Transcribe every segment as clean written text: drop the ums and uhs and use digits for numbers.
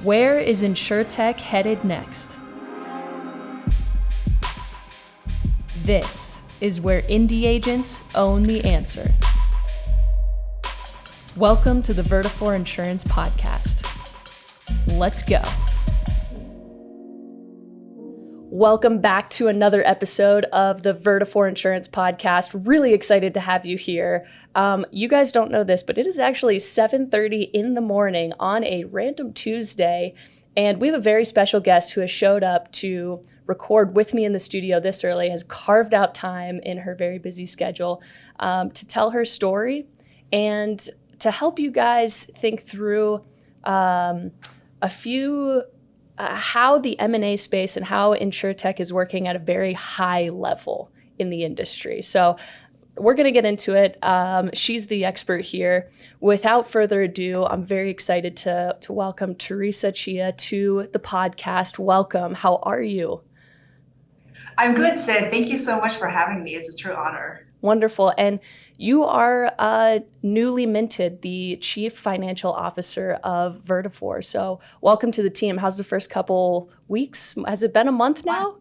Where is insurtech headed next? This is where indie agents own the answer. Welcome to the Vertafore Insurance Podcast. Let's go. Welcome back to another episode of the Vertafore Insurance Podcast. Really excited to have you here. You guys don't know this, but it is actually 7:30 in the morning on a random Tuesday, and we have a very special guest who has showed up to record with me in the studio this early, has carved out time in her very busy schedule to tell her story and to help you guys think through a few how the M&A space and how insurtech is working at a very high level in the industry. So we're going to get into it. She's the expert here. Without further ado, I'm very excited to welcome Teresa Chia to the podcast. Welcome. How are you? I'm good, Sid. Thank you so much for having me. It's a true honor. Wonderful. And you are newly minted the Chief Financial Officer of Vertafore. So welcome to the team. How's the first couple weeks? Has it been a month now?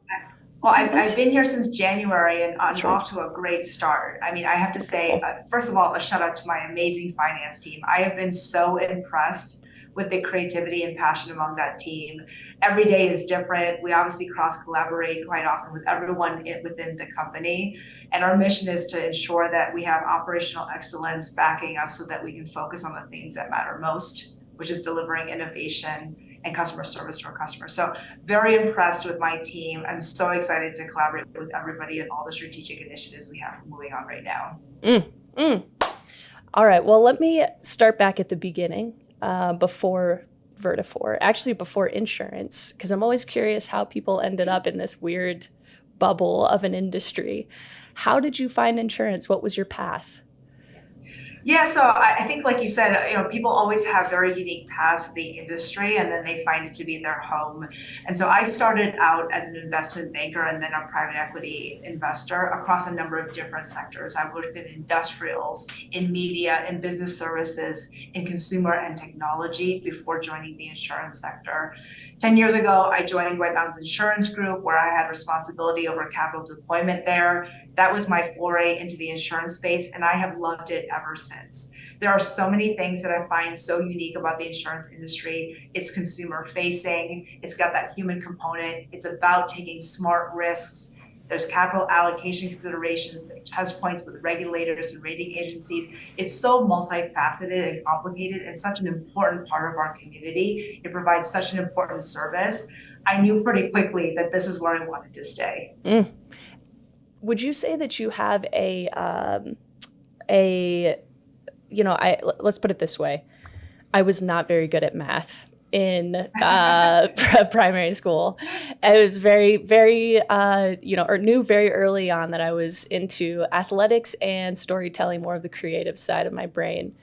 Well, I've been here since January, and I'm off to a great start. I mean, I have to say, first of all, a shout out to my amazing finance team. I have been so impressed with the creativity and passion among that team. Every day is different. We obviously cross-collaborate quite often with everyone within the company. And our mission is to ensure that we have operational excellence backing us so that we can focus on the things that matter most, which is delivering innovation and customer service to our customers. So very impressed with my team. I'm so excited to collaborate with everybody and all the strategic initiatives we have moving on right now. All right, well, let me start back at the beginning before Vertafore, actually before insurance, because I'm always curious how people ended up in this weird bubble of an industry. How did you find insurance? What was your path? Yeah, so I think, like you said, people always have very unique paths in the industry, and then they find it to be their home. And so I started out as an investment banker and then a private equity investor across a number of different sectors. I worked in industrials, in media, in business services, in consumer and technology before joining the insurance sector. 10 years ago, I joined White Mountains Insurance Group, where I had responsibility over capital deployment there. That was my foray into the insurance space, and I have loved it ever since. There are so many things that I find so unique about the insurance industry. It's consumer facing, it's got that human component, it's about taking smart risks. There's capital allocation considerations, there's touch points with regulators and rating agencies. It's so multifaceted and complicated and such an important part of our community. It provides such an important service. I knew pretty quickly that this is where I wanted to stay. Would you say that you have let's put it this way. I was not very good at math in primary school. I was very, very, or knew very early on that I was into athletics and storytelling, more of the creative side of my brain.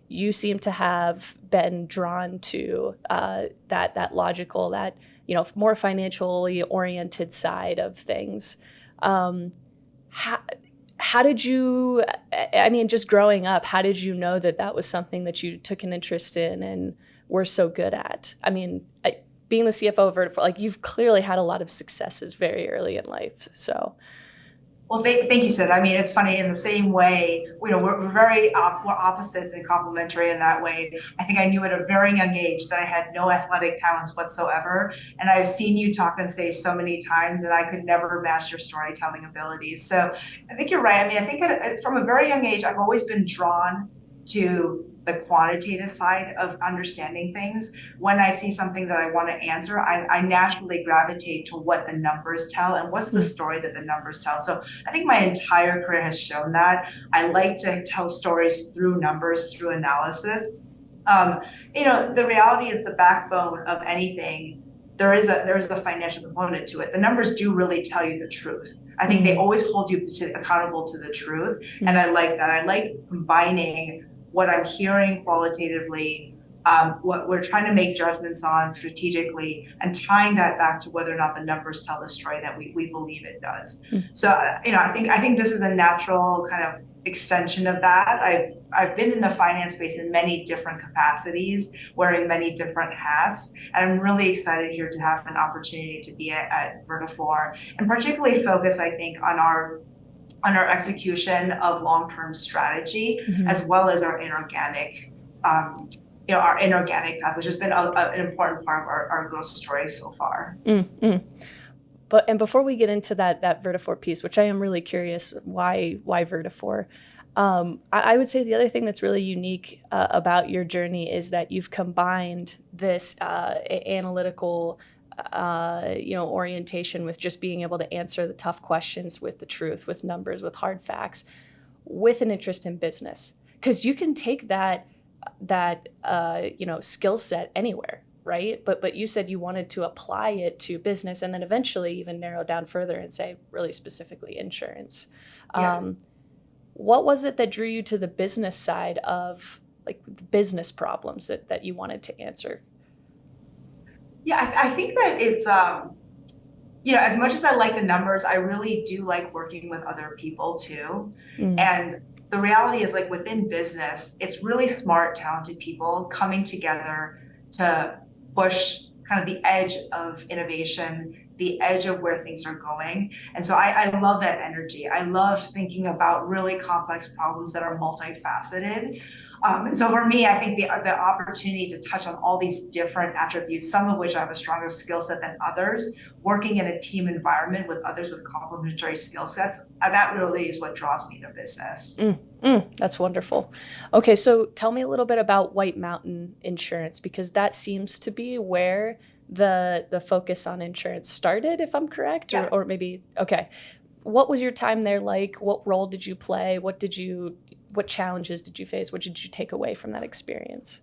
You seem to have been drawn to that logical, that more financially oriented side of things. How did you, just growing up, how did you know that was something that you took an interest in and were so good at? Being the CFO of Vertafore, you've clearly had a lot of successes very early in life, so. Well, thank you, Sid. It's funny, in the same way, we're we're opposites and complementary in that way. I think I knew at a very young age that I had no athletic talents whatsoever. And I've seen you talk on stage so many times that I could never match your storytelling abilities. So I think you're right. I think from a very young age, I've always been drawn to the quantitative side of understanding things. When I see something that I want to answer, I naturally gravitate to what the numbers tell and what's the story that the numbers tell. So I think my entire career has shown that. I like to tell stories through numbers, through analysis. The reality is the backbone of anything. There is a financial component to it. The numbers do really tell you the truth. I think they always hold you accountable to the truth. And I like that. I like combining what I'm hearing qualitatively, what we're trying to make judgments on strategically, and tying that back to whether or not the numbers tell the story that we believe it does. So, I think this is a natural kind of extension of that. I've been in the finance space in many different capacities, wearing many different hats, and I'm really excited here to have an opportunity to be at Vertafore, and particularly focus, I think, on our execution of long-term strategy, as well as our inorganic our inorganic path, which has been an important part of our growth story so far. But before we get into that Vertafore piece, which I am really curious, why Vertafore? I would say the other thing that's really unique about your journey is that you've combined this analytical orientation with just being able to answer the tough questions with the truth, with numbers, with hard facts, with an interest in business. Because you can take that skill set anywhere, right? But you said you wanted to apply it to business, and then eventually even narrow down further and say really specifically insurance. Yeah. What was it that drew you to the business side of like the business problems that you wanted to answer? Yeah, I think that it's as much as I like the numbers, I really do like working with other people too. And the reality is, like, within business, it's really smart, talented people coming together to push kind of the edge of innovation, the edge of where things are going. And so I love that energy. I love thinking about really complex problems that are multifaceted. And so for me, I think the opportunity to touch on all these different attributes, some of which I have a stronger skill set than others, working in a team environment with others with complementary skill sets, that really is what draws me to business. That's wonderful. Okay, so tell me a little bit about White Mountain Insurance, because that seems to be where the focus on insurance started, if I'm correct, Yeah. or maybe, okay. What was your time there like? What role did you play? What challenges did you face? What did you take away from that experience?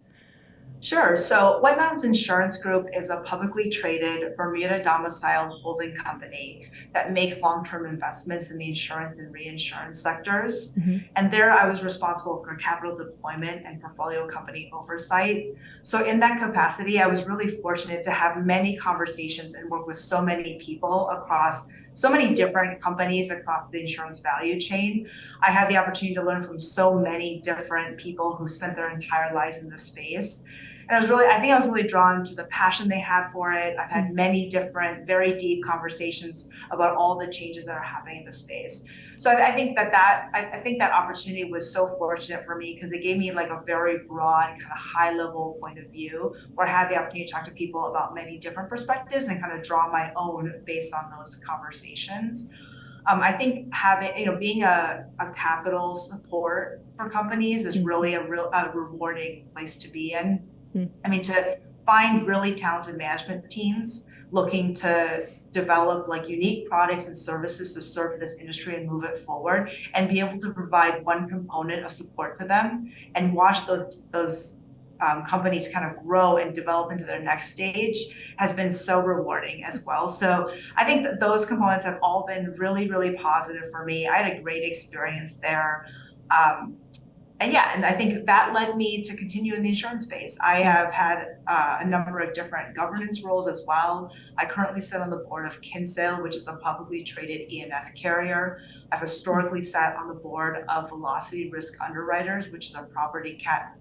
Sure. So White Mountains Insurance Group is a publicly traded Bermuda domiciled holding company that makes long-term investments in the insurance and reinsurance sectors. And there I was responsible for capital deployment and portfolio company oversight. So in that capacity, I was really fortunate to have many conversations and work with so many people across so many different companies across the insurance value chain. I had the opportunity to learn from so many different people who spent their entire lives in this space. And I think I was really drawn to the passion they had for it. I've had many different, very deep conversations about all the changes that are happening in the space. So I think that opportunity was so fortunate for me because it gave me like a very broad, kind of high level point of view where I had the opportunity to talk to people about many different perspectives and kind of draw my own based on those conversations. I think being a capital support for companies is really a rewarding place to be in. I mean, to find really talented management teams looking to develop like unique products and services to serve this industry and move it forward, and be able to provide one component of support to them and watch those companies kind of grow and develop into their next stage has been so rewarding as well. So I think that those components have all been really, really positive for me. I had a great experience there. And I think that led me to continue in the insurance space. I have had a number of different governance roles as well. I currently sit on the board of Kinsale, which is a publicly traded E&S carrier. I've historically sat on the board of Velocity Risk Underwriters, which is a property cat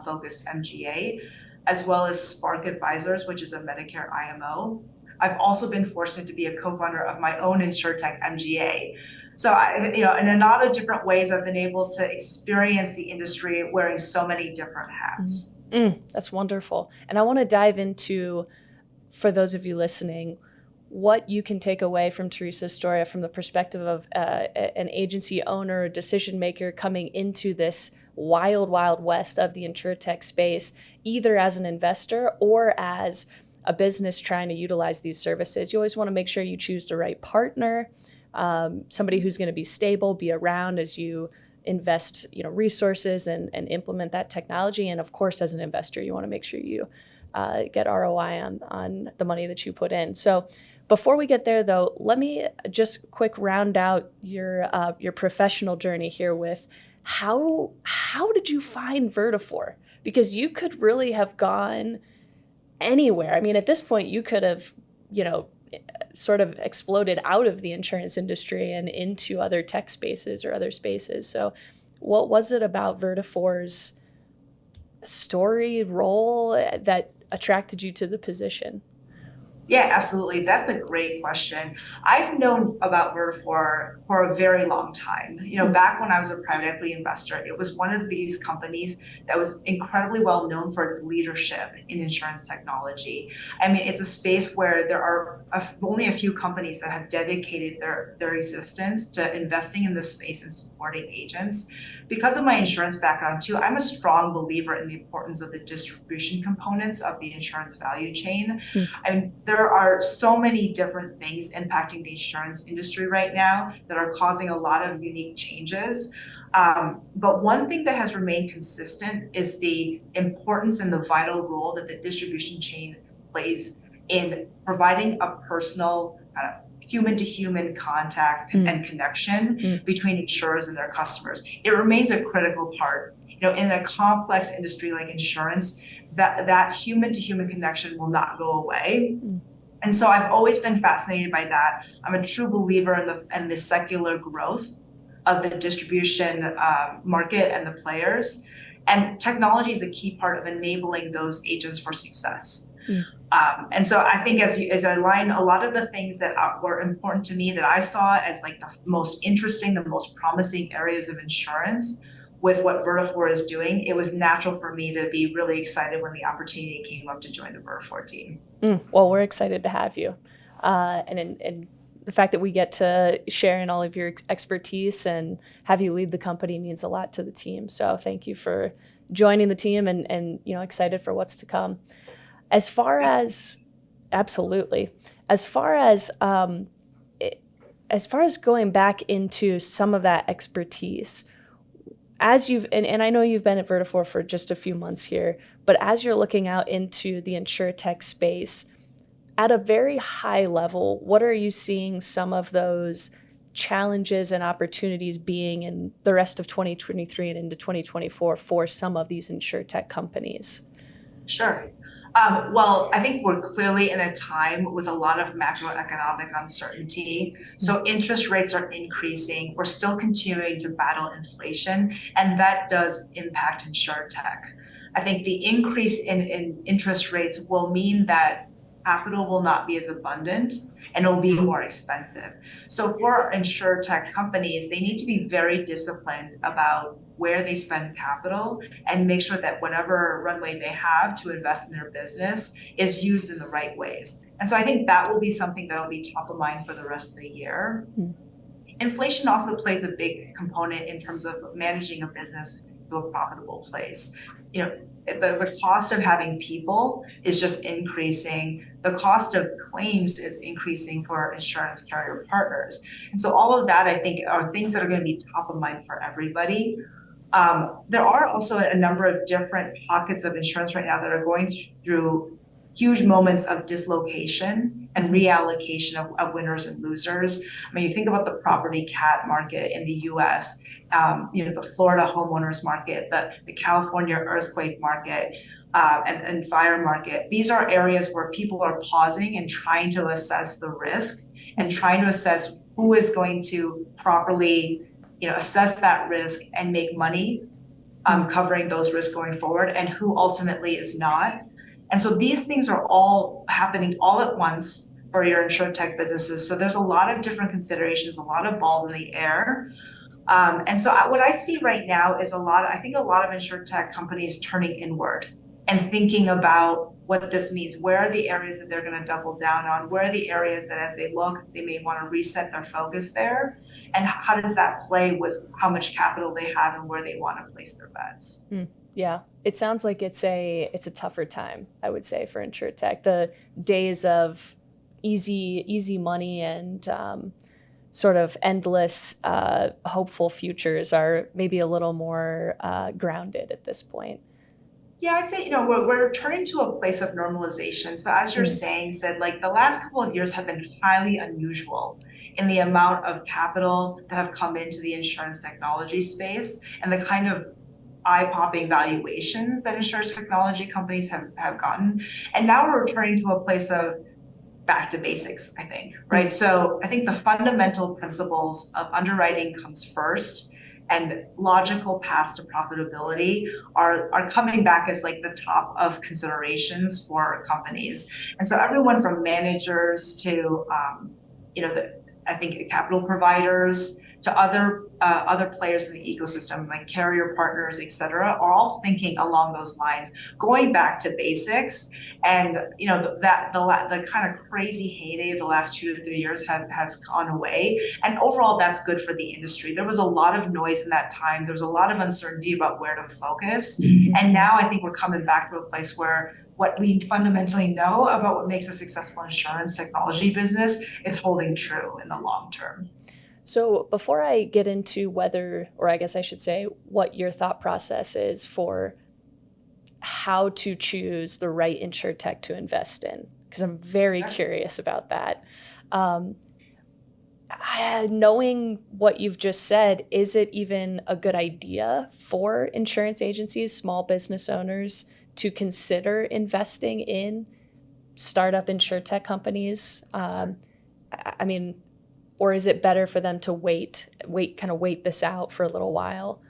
focused MGA, as well as Spark Advisors, which is a Medicare IMO. I've also been fortunate to be a co-founder of my own insurtech MGA. So in a lot of different ways, I've been able to experience the industry wearing so many different hats. That's wonderful. And I want to dive into, for those of you listening, what you can take away from Teresa's story from the perspective of an agency owner, decision maker coming into this wild, wild west of the insurtech space, either as an investor or as a business trying to utilize these services. You always want to make sure you choose the right partner, somebody who's going to be stable, be around as you invest, resources and implement that technology. And of course, as an investor, you want to make sure you get ROI on the money that you put in. So before we get there, though, let me just quick round out your professional journey here with how did you find Vertafore? Because you could really have gone anywhere. I mean, at this point, you could have, sort of exploded out of the insurance industry and into other tech spaces or other spaces. So What was it about Vertafore's story, role that attracted you to the position? Yeah, absolutely. That's a great question. I've known about Vertafore for a very long time. Back when I was a private equity investor, it was one of these companies that was incredibly well known for its leadership in insurance technology. I mean, it's a space where there are only a few companies that have dedicated their existence to investing in this space and supporting agents. Because of my insurance background too, I'm a strong believer in the importance of the distribution components of the insurance value chain. I mean, there are so many different things impacting the insurance industry right now that are causing a lot of unique changes. But one thing that has remained consistent is the importance and the vital role that the distribution chain plays in providing a personal human-to-human contact and connection between insurers and their customers. It remains a critical part. In a complex industry like insurance, that human-to-human connection will not go away. And so I've always been fascinated by that. I'm a true believer in the secular growth of the distribution market and the players. And technology is a key part of enabling those agents for success. And so I think as I align a lot of the things that were important to me that I saw as like the most interesting, the most promising areas of insurance with what Vertafore is doing, it was natural for me to be really excited when the opportunity came up to join the Vertafore team. Well, we're excited to have you. And the fact that we get to share in all of your expertise and have you lead the company means a lot to the team. So thank you for joining the team and excited for what's to come. Absolutely. As far as going back into some of that expertise, and I know you've been at Vertafore for just a few months here, but as you're looking out into the insurtech space, at a very high level, what are you seeing some of those challenges and opportunities being in the rest of 2023 and into 2024 for some of these insurtech companies? Sure. Well, I think we're clearly in a time with a lot of macroeconomic uncertainty. So interest rates are increasing. We're still continuing to battle inflation, and that does impact insurtech. I think the increase in interest rates will mean that capital will not be as abundant and it will be more expensive. So for insurtech companies, they need to be very disciplined about where they spend capital and make sure that whatever runway they have to invest in their business is used in the right ways. And so I think that will be something that will be top of mind for the rest of the year. Inflation also plays a big component in terms of managing a business to a profitable place. The cost of having people is just increasing. The cost of claims is increasing for insurance carrier partners. And so all of that, I think, are things that are going to be top of mind for everybody. There are also a number of different pockets of insurance right now that are going through huge moments of dislocation and reallocation of winners and losers. I mean, you think about the property cat market in the US, the Florida homeowners market, the California earthquake market, and fire market. These are areas where people are pausing and trying to assess the risk and trying to assess who is going to properly assess that risk and make money covering those risks going forward, and who ultimately is not. And so these things are all happening all at once for your insurtech businesses. So there's a lot of different considerations, a lot of balls in the air. And so what I see right now is a lot of insurtech companies turning inward and thinking about what this means. Where are the areas that they're going to double down on? Where are the areas that as they look, they may want to reset their focus there? And how does that play with how much capital they have and where they want to place their bets? Yeah, it sounds like it's a tougher time, I would say, for insurtech. The days of easy money and sort of endless hopeful futures are maybe a little more grounded at this point. Yeah, I'd say, we're returning to a place of normalization. So as you're saying, like the last couple of years have been highly unusual in the amount of capital that have come into the insurance technology space and the kind of eye-popping valuations that insurance technology companies have gotten. And now we're returning to a place of back to basics, I think, right? So I think the fundamental principles of underwriting comes first, and logical paths to profitability are coming back as like the top of considerations for companies. And so everyone from managers to, I think capital providers to other players in the ecosystem like carrier partners, et cetera, are all thinking along those lines, going back to basics. And the kind of crazy heyday of the last 2 to 3 years has gone away. And overall, that's good for the industry. There was a lot of noise in that time. There was a lot of uncertainty about where to focus. And now I think we're coming back to a place where what we fundamentally know about what makes a successful insurance technology business is holding true in the long term. So before I get into whether, or I guess I should say, what your thought process is for how to choose the right insurtech to invest in, because I'm very curious about that. Knowing what you've just said, is it even a good idea for insurance agencies, small business owners, to consider investing in startup insurtech companies? I mean, or is it better for them to wait this out for a little while?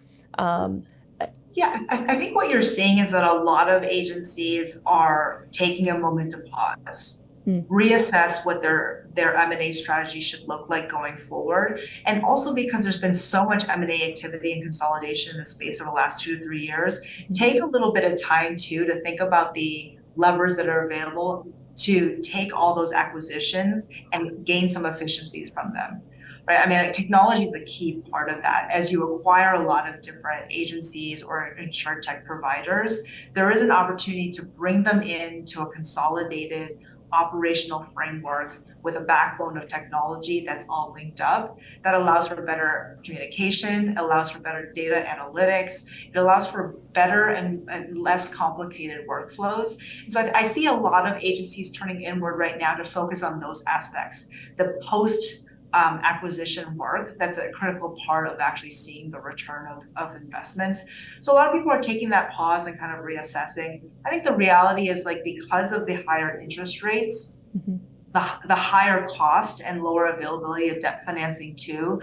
Yeah, I think what you're seeing is that a lot of agencies are taking a moment to pause, reassess what their M&A strategy should look like going forward. And also because there's been so much M&A activity and consolidation in the space over the last 2 to 3 years, take a little bit of time too to think about the levers that are available to take all those acquisitions and gain some efficiencies from them. Right? I mean, like, technology is a key part of that. As you acquire a lot of different agencies or insurtech providers, there is an opportunity to bring them into a consolidated operational framework with a backbone of technology that's all linked up, that allows for better communication, allows for better data analytics, it allows for better and less complicated workflows. And so I see a lot of agencies turning inward right now to focus on those aspects. The post acquisition work, that's a critical part of actually seeing the return of investments. So a lot of people are taking that pause and kind of reassessing. I think the reality is, like, because of the higher interest rates, the higher cost and lower availability of debt financing too,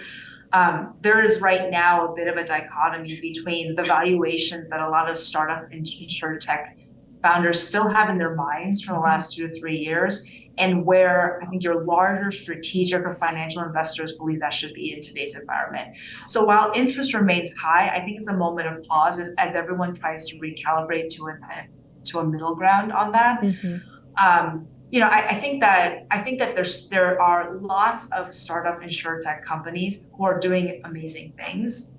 there is right now a bit of a dichotomy between the valuation that a lot of startup and insurtech founders still have in their minds from the last 2 to 3 years, and where I think your larger strategic or financial investors believe that should be in today's environment. So while interest remains high, I think it's a moment of pause as everyone tries to recalibrate to a middle ground on that. I think that there are lots of startup insurtech companies who are doing amazing things.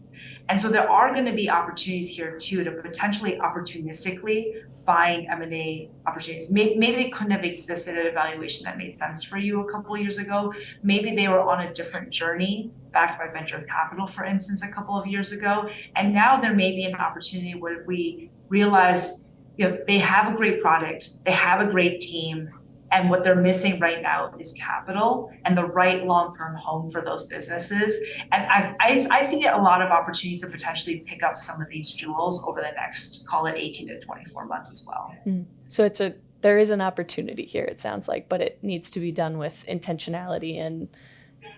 And so there are going to be opportunities here too to potentially opportunistically find M&A opportunities. Maybe they couldn't have existed at a valuation that made sense for you a couple of years ago. Maybe they were on a different journey, backed by venture capital, for instance, a couple of years ago. And now there may be an opportunity where we realize, they have a great product, they have a great team, and what they're missing right now is capital and the right long-term home for those businesses. And I see a lot of opportunities to potentially pick up some of these jewels over the next, call it 18 to 24 months as well. So there is an opportunity here, it sounds like, but it needs to be done with intentionality and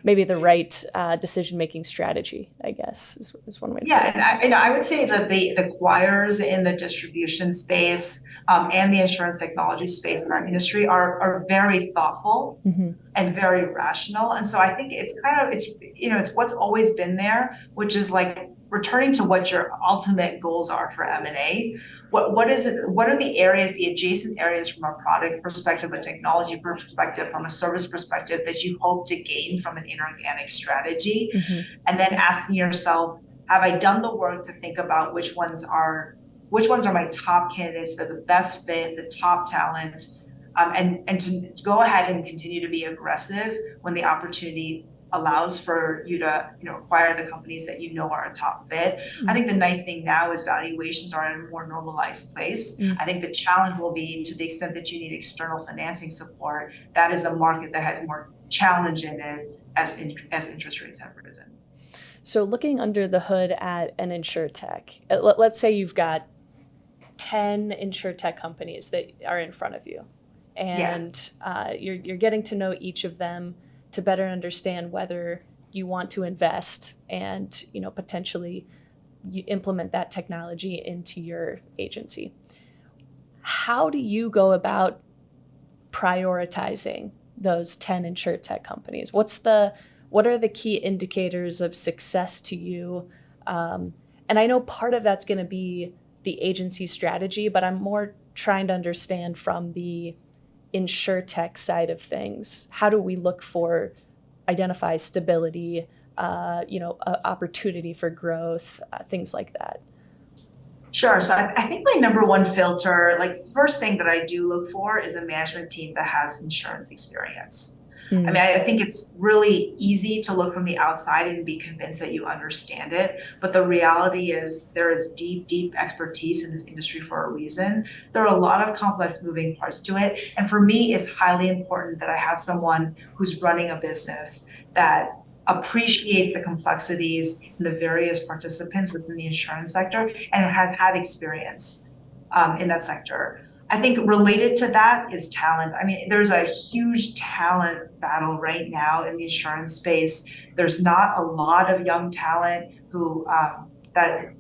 maybe the right decision-making strategy, I guess, is one way to put it. And I would say that the acquirers in the distribution space and the insurance technology space in our industry are very thoughtful and very rational. And so I think it's what's always been there, which is like returning to what your ultimate goals are for M&A. What is it? What are the areas, the adjacent areas from a product perspective, a technology perspective, from a service perspective that you hope to gain from an inorganic strategy? And then asking yourself, have I done the work to think about which ones are my top candidates, that are the best fit, the top talent, and to go ahead and continue to be aggressive when the opportunity allows for you to acquire the companies that are a top fit. I think the nice thing now is valuations are in a more normalized place. I think the challenge will be, to the extent that you need external financing support, that is a market that has more challenge in it as interest rates have risen. So looking under the hood at an insurtech, let's say you've got 10 insurtech companies that are in front of you, and you're getting to know each of them to better understand whether you want to invest and, potentially you implement that technology into your agency. How do you go about prioritizing those 10 insurtech companies? What are the key indicators of success to you? And I know part of that's going to be the agency strategy, but I'm more trying to understand from the insurtech side of things. How do we identify stability, opportunity for growth, things like that? Sure. So I think my number one filter, like first thing that I do look for is a management team that has insurance experience. I mean, I think it's really easy to look from the outside and be convinced that you understand it. But the reality is there is deep, deep expertise in this industry for a reason. There are a lot of complex moving parts to it. And for me, it's highly important that I have someone who's running a business that appreciates the complexities in the various participants within the insurance sector and has had experience in that sector. I think related to that is talent. I mean, there's a huge talent battle right now in the insurance space. There's not a lot of young talent who that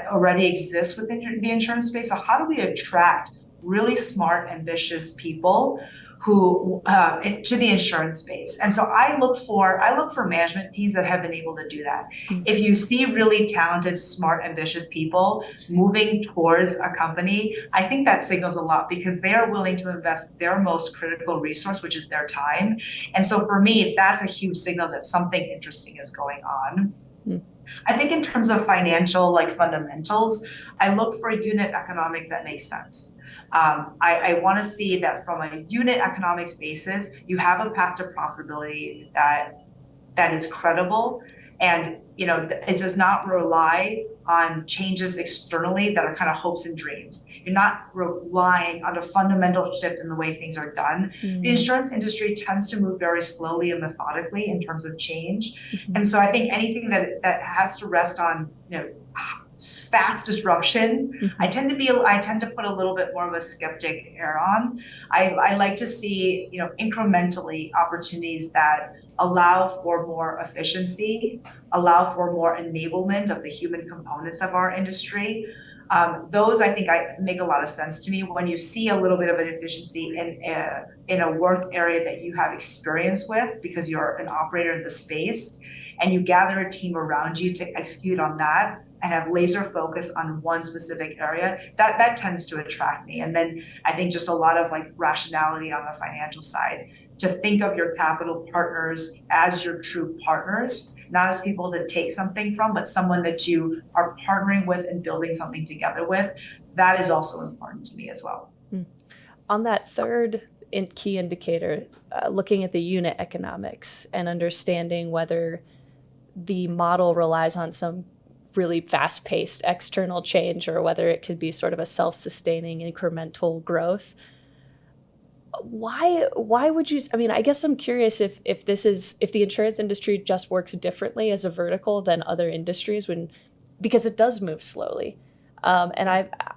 already exists within the insurance space. So how do we attract really smart, ambitious people who to the insurance space? And so I look for management teams that have been able to do that. If you see really talented, smart, ambitious people moving towards a company, I think that signals a lot because they are willing to invest their most critical resource, which is their time. And so for me, that's a huge signal that something interesting is going on. I think in terms of financial fundamentals, I look for unit economics that make sense. I want to see that from a unit economics basis, you have a path to profitability that is credible, and it does not rely on changes externally that are kind of hopes and dreams. You're not relying on a fundamental shift in the way things are done. The insurance industry tends to move very slowly and methodically in terms of change, and so I think anything that has to rest on fast disruption, I tend to put a little bit more of a skeptic air on. I like to see incrementally opportunities that allow for more efficiency, allow for more enablement of the human components of our industry. Those I think make a lot of sense to me. When you see a little bit of an efficiency in a work area that you have experience with because you're an operator in the space, and you gather a team around you to execute on that and have laser focus on one specific area, that tends to attract me. And then I think just a lot of rationality on the financial side, to think of your capital partners as your true partners, not as people to take something from, but someone that you are partnering with and building something together with. That is also important to me as well. On that third key indicator, looking at the unit economics and understanding whether the model relies on some really fast-paced external change or whether it could be sort of a self-sustaining incremental growth. Why would you, I guess I'm curious if the insurance industry just works differently as a vertical than other industries because it does move slowly. And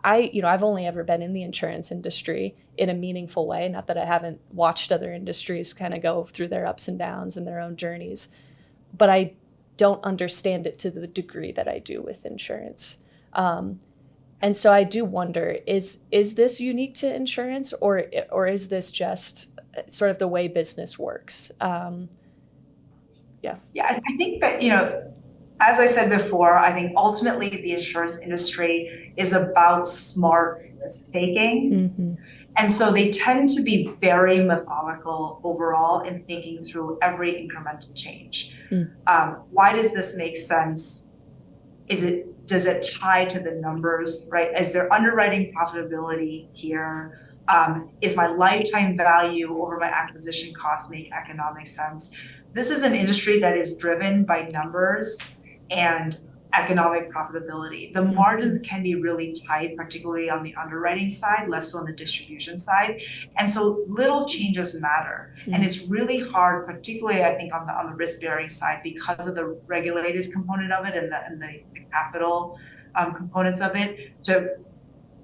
I've only ever been in the insurance industry in a meaningful way, not that I haven't watched other industries kind of go through their ups and downs and their own journeys, but I don't understand it to the degree that I do with insurance. And so I do wonder, is this unique to insurance or is this just sort of the way business works? Yeah, I think that, as I said before, I think ultimately the insurance industry is about smart risk taking. And so they tend to be very methodical overall in thinking through every incremental change. Why does this make sense? Does it tie to the numbers, right? Is there underwriting profitability here? Is my lifetime value over my acquisition cost make economic sense? This is an industry that is driven by numbers and economic profitability. The margins can be really tight, particularly on the underwriting side, less so on the distribution side. And so little changes matter. And it's really hard, particularly I think on the risk-bearing side, because of the regulated component of it and the capital components of it, to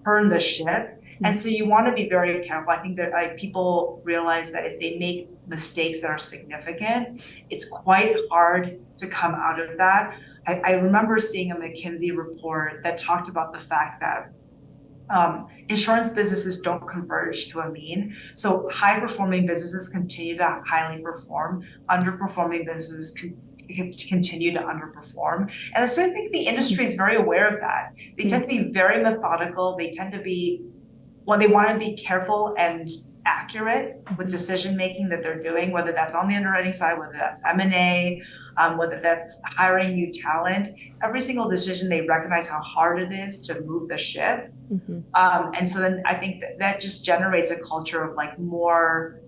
turn the ship And so you want to be very careful. I think that people realize that if they make mistakes that are significant, it's quite hard to come out of that. I remember seeing a McKinsey report that talked about the fact that insurance businesses don't converge to a mean. So high-performing businesses continue to highly perform, underperforming businesses continue to underperform. And so I think the industry is very aware of that. They tend to be very methodical. They tend to be, they want to be careful and accurate with decision making that they're doing, whether that's on the underwriting side, whether that's M&A, whether that's hiring new talent. Every single decision, they recognize how hard it is to move the ship. And so then I think that just generates a culture of more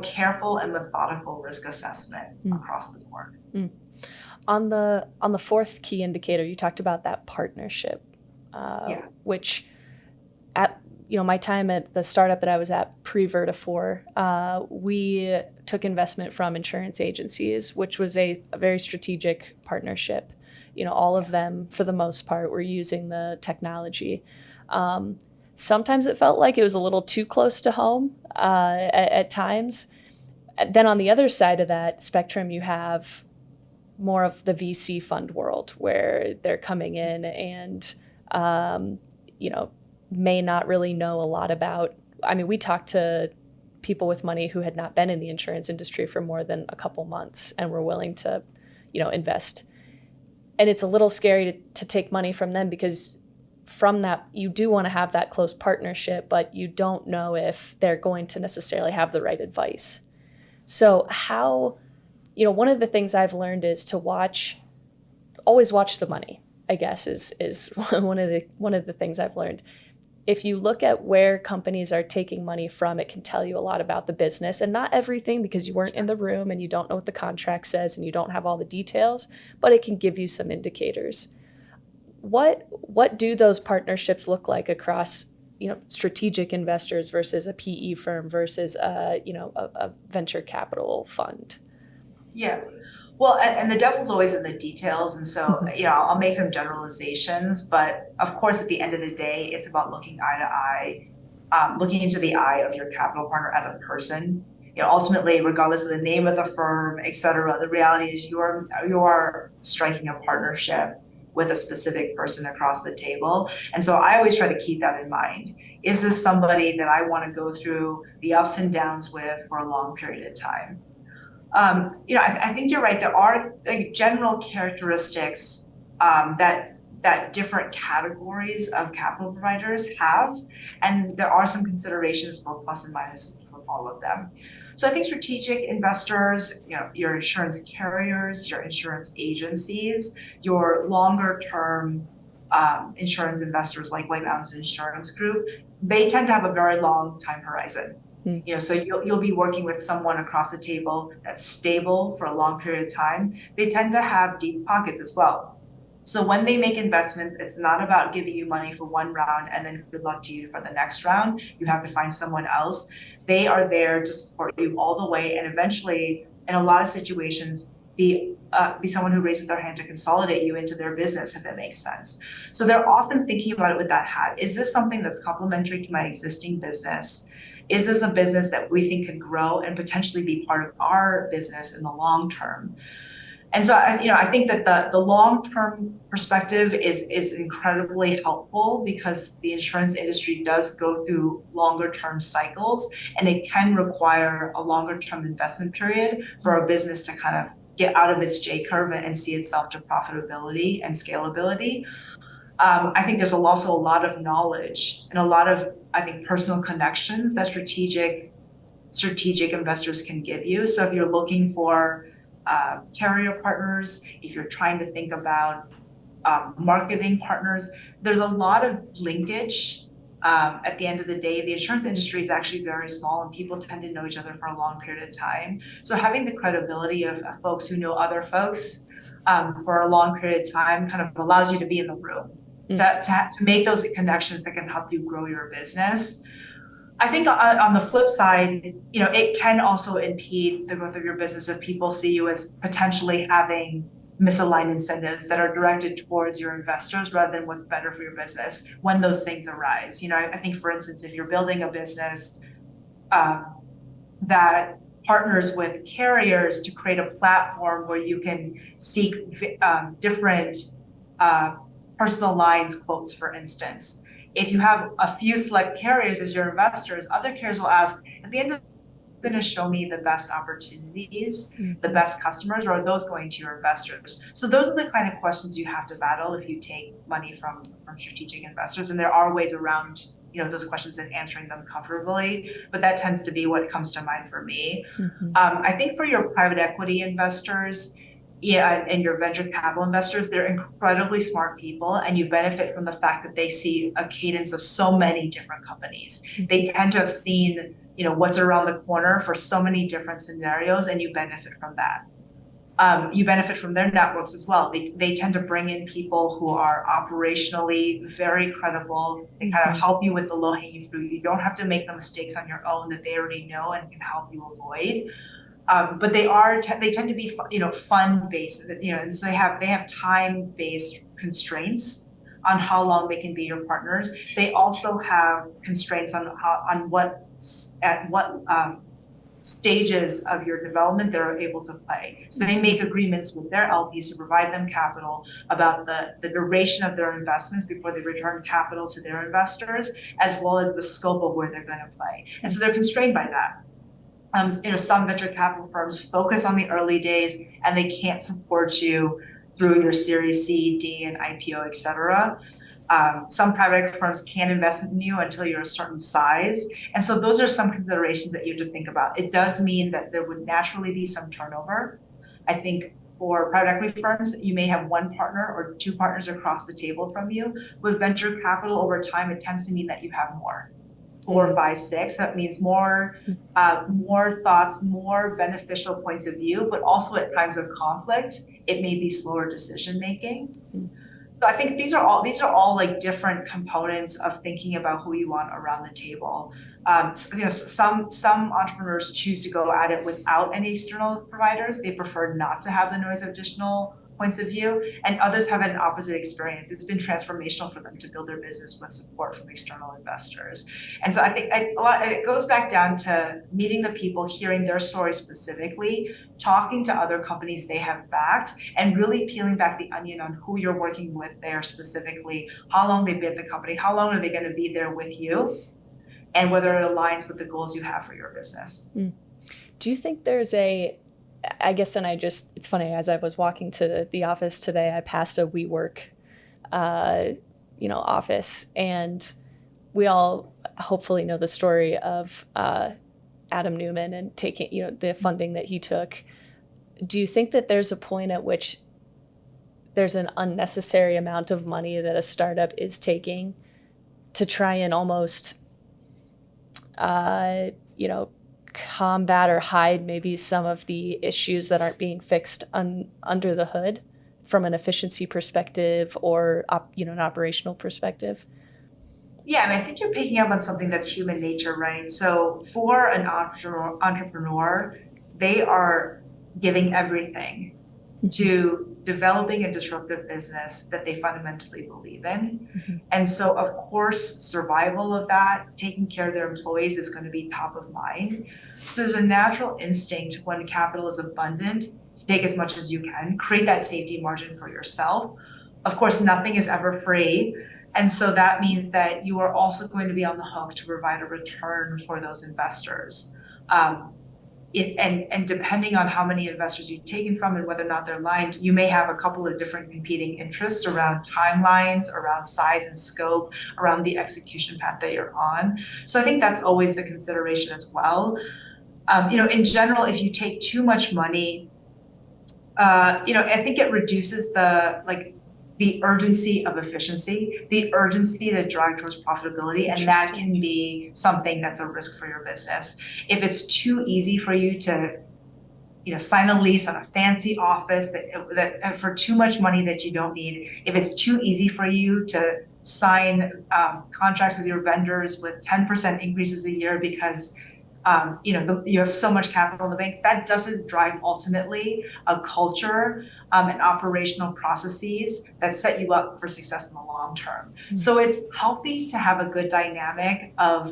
careful and methodical risk assessment across the board. On the fourth key indicator, you talked about that partnership, which at my time at the startup that I was at pre-Vertafore, we took investment from insurance agencies, which was a very strategic partnership. All of them, for the most part, were using the technology. Sometimes it felt like it was a little too close to home at times. Then on the other side of that spectrum, you have more of the VC fund world where they're coming in and, may not really know a lot about. We talked to people with money who had not been in the insurance industry for more than a couple months and were willing to, invest. And it's a little scary to take money from them because from that, you do want to have that close partnership, but you don't know if they're going to necessarily have the right advice. So how, one of the things I've learned is to always watch the money, I guess, is one of the things I've learned. If you look at where companies are taking money from, it can tell you a lot about the business, and not everything because you weren't in the room and you don't know what the contract says and you don't have all the details, but it can give you some indicators. What do those partnerships look like across, strategic investors versus a PE firm versus a venture capital fund? Yeah. Well, and the devil's always in the details. And so, I'll make some generalizations, but of course, at the end of the day, it's about looking eye to eye, looking into the eye of your capital partner as a person. Ultimately, regardless of the name of the firm, et cetera, the reality is you are striking a partnership with a specific person across the table. And so I always try to keep that in mind. Is this somebody that I want to go through the ups and downs with for a long period of time? I think you're right. There are general characteristics that different categories of capital providers have, and there are some considerations, both plus and minus, with all of them. So I think strategic investors, your insurance carriers, your insurance agencies, your longer term insurance investors like White Mountains Insurance Group, they tend to have a very long time horizon. So you'll be working with someone across the table that's stable for a long period of time. They tend to have deep pockets as well. So when they make investments, it's not about giving you money for one round and then good luck to you for the next round. You have to find someone else. They are there to support you all the way, and eventually, in a lot of situations, be someone who raises their hand to consolidate you into their business, if it makes sense. So they're often thinking about it with that hat. Is this something that's complementary to my existing business? Is this a business that we think could grow and potentially be part of our business in the long term? And so, I think that the long-term perspective is incredibly helpful because the insurance industry does go through longer-term cycles, and it can require a longer-term investment period for a business to kind of get out of its J curve and see itself to profitability and scalability. I think there's also a lot of knowledge and a lot of, personal connections that strategic investors can give you. So if you're looking for carrier partners, if you're trying to think about marketing partners, there's a lot of linkage. At the end of the day, the insurance industry is actually very small and people tend to know each other for a long period of time. So having the credibility of folks who know other folks for a long period of time kind of allows you to be in the room, to make those connections that can help you grow your business. I think on the flip side, it can also impede the growth of your business if people see you as potentially having misaligned incentives that are directed towards your investors rather than what's better for your business when those things arise. I think, for instance, if you're building a business that partners with carriers to create a platform where you can seek different personal lines quotes, for instance. If you have a few select carriers as your investors, other carriers will ask, at the end of going to show me the best opportunities, the best customers, or are those going to your investors? So those are the kind of questions you have to battle if you take money from strategic investors. And there are ways around those questions and answering them comfortably, but that tends to be what comes to mind for me. I think for your private equity investors, and your venture capital investors, they're incredibly smart people, and you benefit from the fact that they see a cadence of so many different companies. They tend to have seen what's around the corner for so many different scenarios, and you benefit from that. You benefit from their networks as well. They tend to bring in people who are operationally very credible. They kind of help you with the low-hanging fruit. You don't have to make the mistakes on your own that they already know and can help you avoid. But they tend to be fund based, and so they have time based constraints on how long they can be your partners. They also have constraints on what stages of your development they're able to play. So they make agreements with their LPs to provide them capital about the duration of their investments before they return capital to their investors, as well as the scope of where they're going to play. And so they're constrained by that. Some venture capital firms focus on the early days and they can't support you through your Series C, D, and IPO, et cetera. Some private equity firms can't invest in you until you're a certain size. And so those are some considerations that you have to think about. It does mean that there would naturally be some turnover. I think for private equity firms, you may have one partner or two partners across the table from you. With venture capital over time, it tends to mean that you have more. 4, 5, 6. That means more thoughts, more beneficial points of view, but also at times of conflict, it may be slower decision making. So I think these are all like different components of thinking about who you want around the table. Some entrepreneurs choose to go at it without any external providers. They prefer not to have the noise of additional points of view, and others have an opposite experience. It's been transformational for them to build their business with support from external investors. And so I think it goes back down to meeting the people, hearing their stories specifically, talking to other companies they have backed, and really peeling back the onion on who you're working with there specifically, how long they've been at the company, how long are they going to be there with you, and whether it aligns with the goals you have for your business. Do you think there's it's funny, as I was walking to the office today, I passed a WeWork, office, and we all hopefully know the story of Adam Newman and taking, the funding that he took. Do you think that there's a point at which there's an unnecessary amount of money that a startup is taking to try and almost, combat or hide maybe some of the issues that aren't being fixed under the hood from an efficiency perspective or an operational perspective? Yeah, I think you're picking up on something that's human nature, right? So for an entrepreneur, they are giving everything to developing a disruptive business that they fundamentally believe in. And so, of course, survival of that, taking care of their employees is going to be top of mind. So there's a natural instinct when capital is abundant to take as much as you can, create that safety margin for yourself. Of course, nothing is ever free. And so that means that you are also going to be on the hook to provide a return for those investors. And depending on how many investors you've taken from and whether or not they're aligned, you may have a couple of different competing interests around timelines, around size and scope, around the execution path that you're on. So I think that's always the consideration as well. In general, if you take too much money, I think it reduces the urgency of efficiency, the urgency to drive towards profitability, and that can be something that's a risk for your business. If it's too easy for you to, sign a lease on a fancy office that for too much money that you don't need, if it's too easy for you to sign contracts with your vendors with 10% increases a year because you have so much capital in the bank. That doesn't drive ultimately a culture and operational processes that set you up for success in the long term. So it's healthy to have a good dynamic of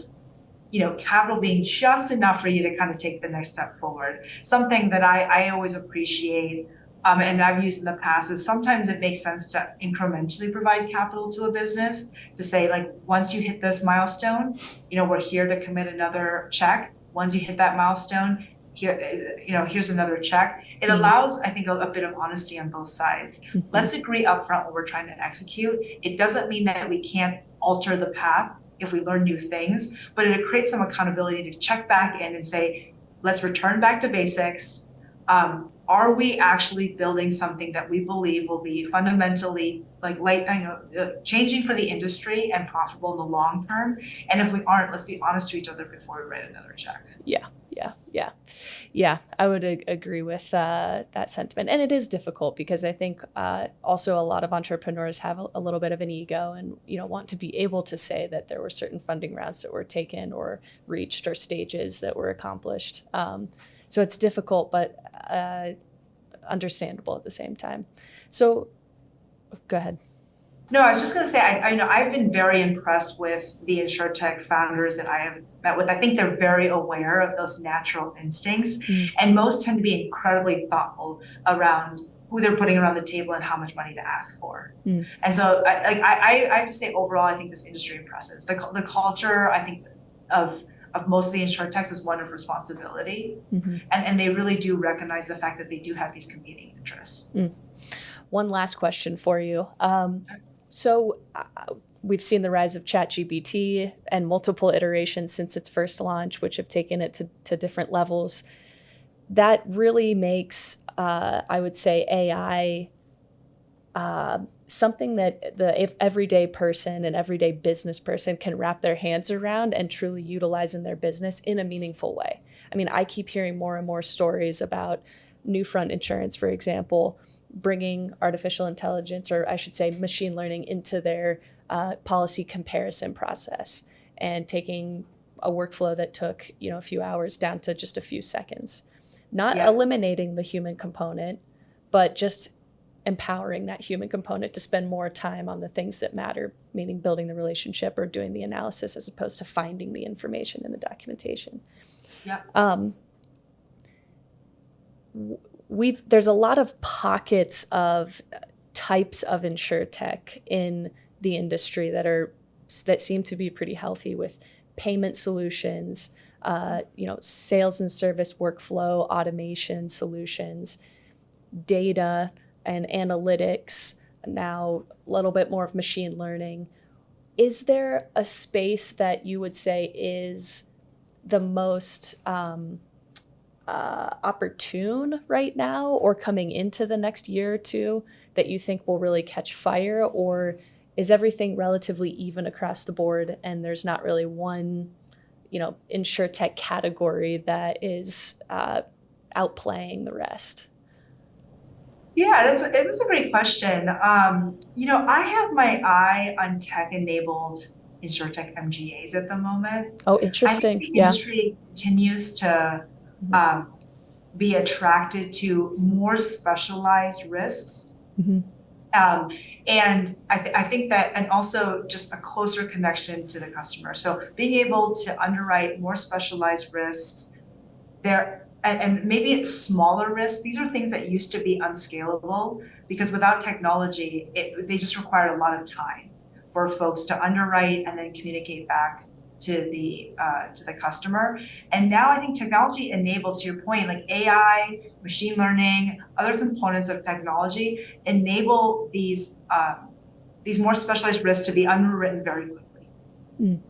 capital being just enough for you to kind of take the next step forward. Something that I always appreciate, and I've used in the past, is sometimes it makes sense to incrementally provide capital to a business to say, like, once you hit this milestone, we're here to commit another check. Once you hit that milestone, here's another check. It allows, I think, a bit of honesty on both sides. Let's agree upfront what we're trying to execute. It doesn't mean that we can't alter the path if we learn new things, but it creates some accountability to check back in and say, let's return back to basics. Are we actually building something that we believe will be fundamentally changing for the industry and profitable in the long term? And if we aren't, let's be honest to each other before we write another check. Yeah, I would agree with that sentiment. And it is difficult because I think also a lot of entrepreneurs have a little bit of an ego and want to be able to say that there were certain funding rounds that were taken or reached or stages that were accomplished. So it's difficult, but understandable at the same time. So go ahead. No, I was just going to say, I've been very impressed with the insurtech founders that I have met with. I think they're very aware of those natural instincts, and most tend to be incredibly thoughtful around who they're putting around the table and how much money to ask for. And so I have to say, overall, I think this industry impresses. The culture, I think, of most of the insurtechs is one of responsibility, and they really do recognize the fact that they do have these competing interests. One last question for you. So we've seen the rise of ChatGPT and multiple iterations since its first launch, which have taken it to different levels. That really makes, I would say, AI something that the everyday person and everyday business person can wrap their hands around and truly utilize in their business in a meaningful way. I mean, I keep hearing more and more stories about Newfront Insurance, for example, bringing artificial intelligence, or I should say machine learning, into their policy comparison process and taking a workflow that took a few hours down to just a few seconds. Not eliminating the human component, but just empowering that human component to spend more time on the things that matter, meaning building the relationship or doing the analysis as opposed to finding the information in the documentation. There's a lot of pockets of types of insurtech in the industry that seem to be pretty healthy, with payment solutions, sales and service workflow automation solutions, data and analytics, now a little bit more of machine learning. Is there a space that you would say is the most opportune right now, or coming into the next year or two, that you think will really catch fire? Or is everything relatively even across the board and there's not really one, insurtech category that is outplaying the rest? Yeah, it's a great question. I have my eye on tech-enabled insurtech MGAs at the moment. Oh, interesting. I think the industry continues to be attracted to more specialized risks. And I think that, and also just a closer connection to the customer. So being able to underwrite more specialized risks there, and maybe it's smaller risks. These are things that used to be unscalable because without technology, they just require a lot of time for folks to underwrite and then communicate back to the customer. And now I think technology enables, to your point, like AI, machine learning, other components of technology enable these more specialized risks to be underwritten very quickly.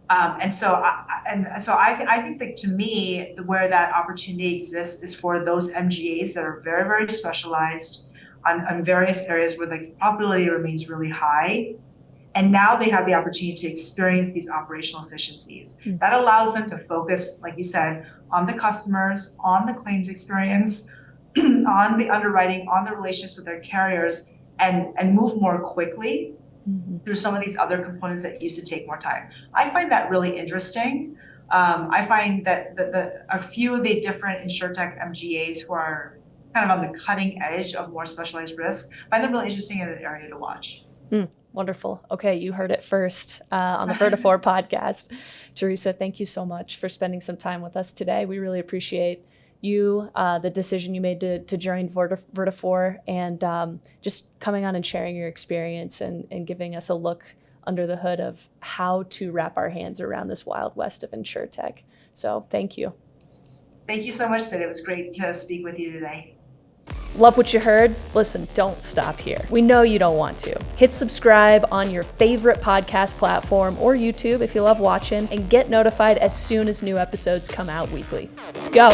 And so I think that, to me, where that opportunity exists is for those MGAs that are very, very specialized on various areas where the probability remains really high. And now they have the opportunity to experience these operational efficiencies. That allows them to focus, like you said, on the customers, on the claims experience, on the underwriting, on the relationships with their carriers, and move more quickly through some of these other components that used to take more time. I find that really interesting. I find that a few of the different insurtech MGAs who are kind of on the cutting edge of more specialized risk, find them really interesting in an area to watch. Wonderful. Okay, you heard it first on the Vertafore podcast. Teresa, thank you so much for spending some time with us today. We really appreciate you, the decision you made to join Vertafore, and just coming on and sharing your experience and giving us a look under the hood of how to wrap our hands around this wild west of insurtech. So thank you. Thank you so much, Sid. It was great to speak with you today. Love what you heard? Listen, don't stop here. We know you don't want to. Hit subscribe on your favorite podcast platform or YouTube if you love watching, and get notified as soon as new episodes come out weekly. Let's go.